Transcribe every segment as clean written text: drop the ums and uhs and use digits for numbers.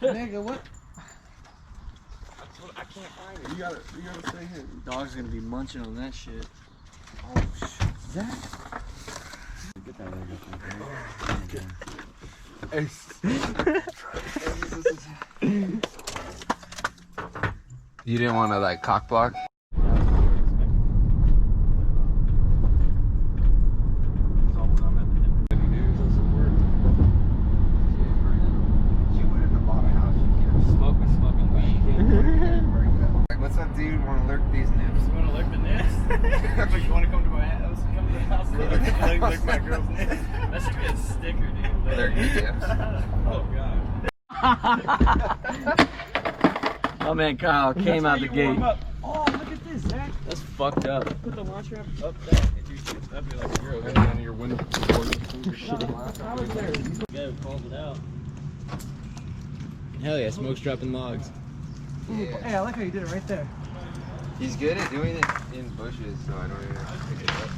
Nigga, what? I can't find it. You gotta stay here. Dog's gonna be munching on that shit. Oh shit. Zach. Get that You didn't want to like cock block? What's up, dude? Want to lurk these nips? You want to lick the nips? You want to come to my house? Come to the house and lick my girl's nips? That should be a sticker, dude. Lurk these nips? Oh, God. Oh man, Kyle came out the gate. Oh, look at this, Zach. That's fucked up. Put the launcher up there. That'd be like a girl. And then your window. I was there. You gotta pump it out. Hell yeah, smoke's dropping logs. Yeah. Hey, I like how you did it right there. He's good at doing it in bushes, so I don't even have to pick it up.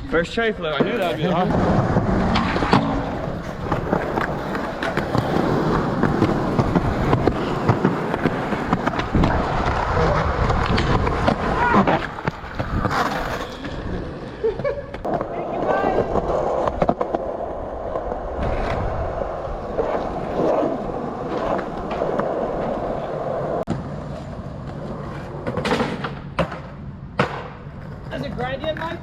First tray flow. I knew that would be hard. Has it grind yet, Mike?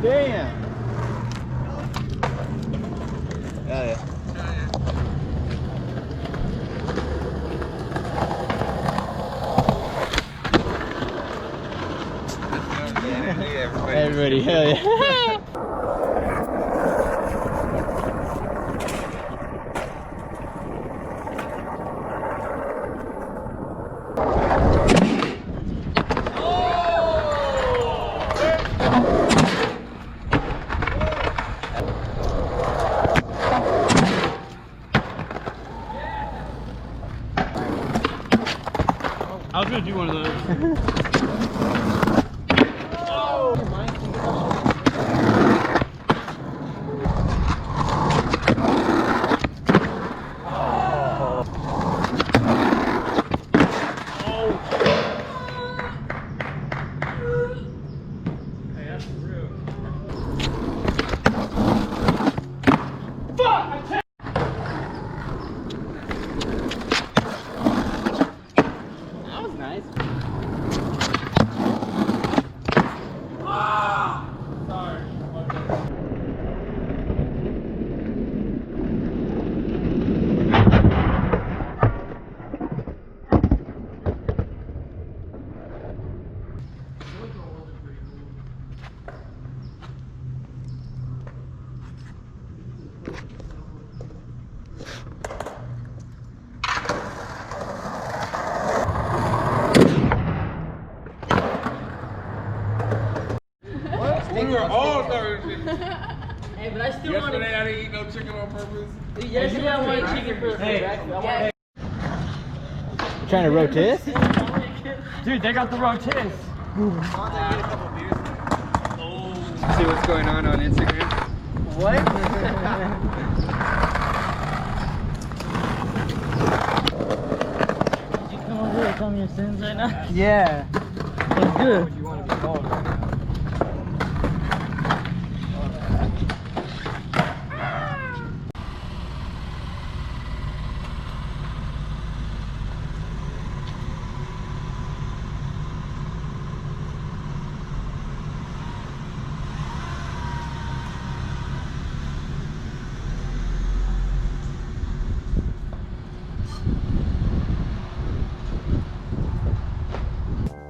Damn. Hell yeah. Everybody everybody. Hell yeah. I was gonna do one of those. Hey, that's real. That was nice. Sorry. We were all Thursday. Hey, but I still want to. Yesterday I didn't eat no chicken on purpose. Yesterday I wanted chicken for breakfast. You trying to rotate? Dude, they got the rotis. See what's going on Instagram? What? Did you come over and tell me your sins right now? Yeah. That's good. You want to be called right now?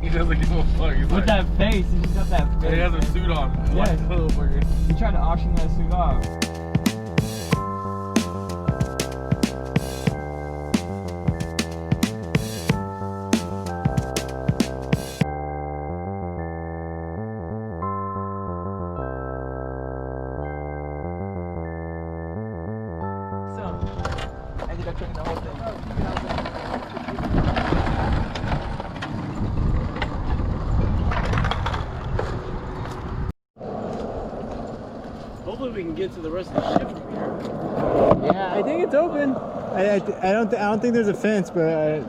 He doesn't give a fuck. He's With like, that face, he just got that face. he has a suit on. Yeah. Like, little fucker. He tried to auction that suit off. I ended up cooking the whole thing. Hopefully we can get to the rest of the ship from here. Yeah, I think it's open. I don't think there's a fence, but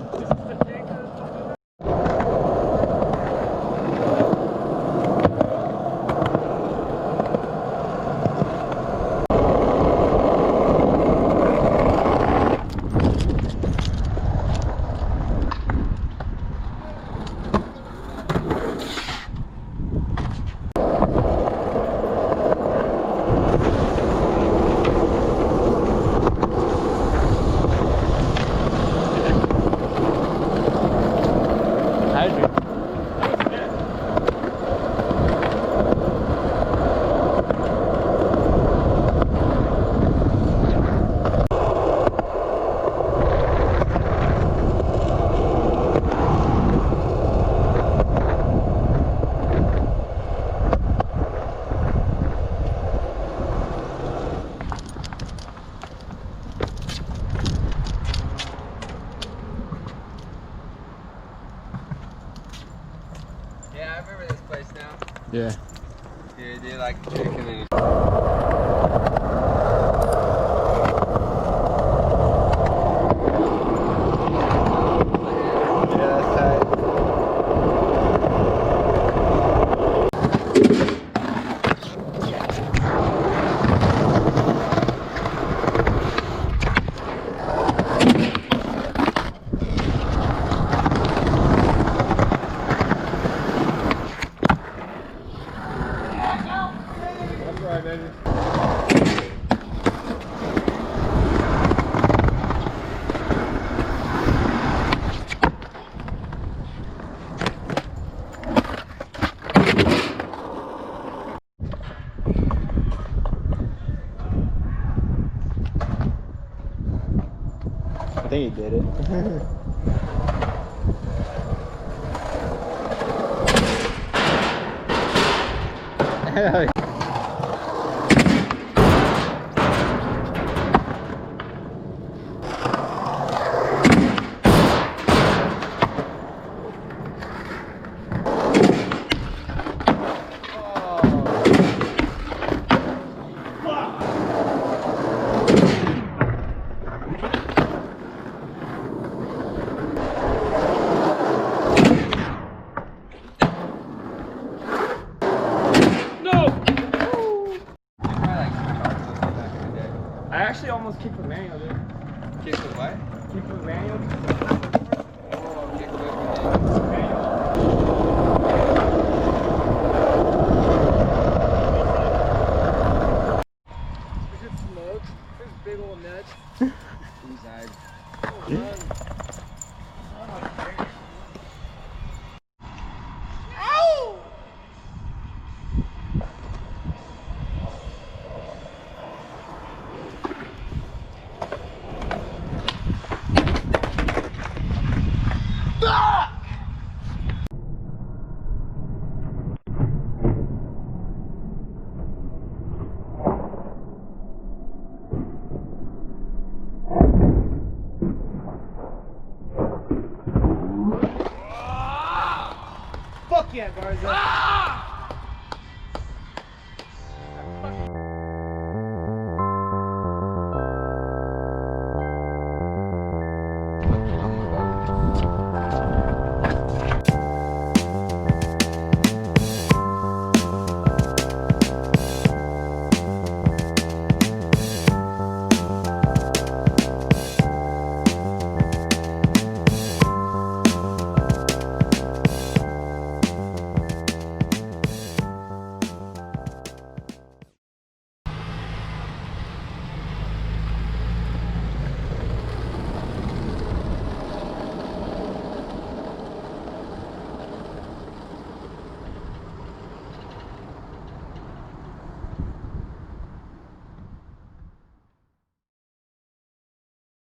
Yeah, I remember this place now. yeah. Yeah, they like chicken and think he did it. I actually almost kicked the manual, dude. Kick the what? Kicked the manual.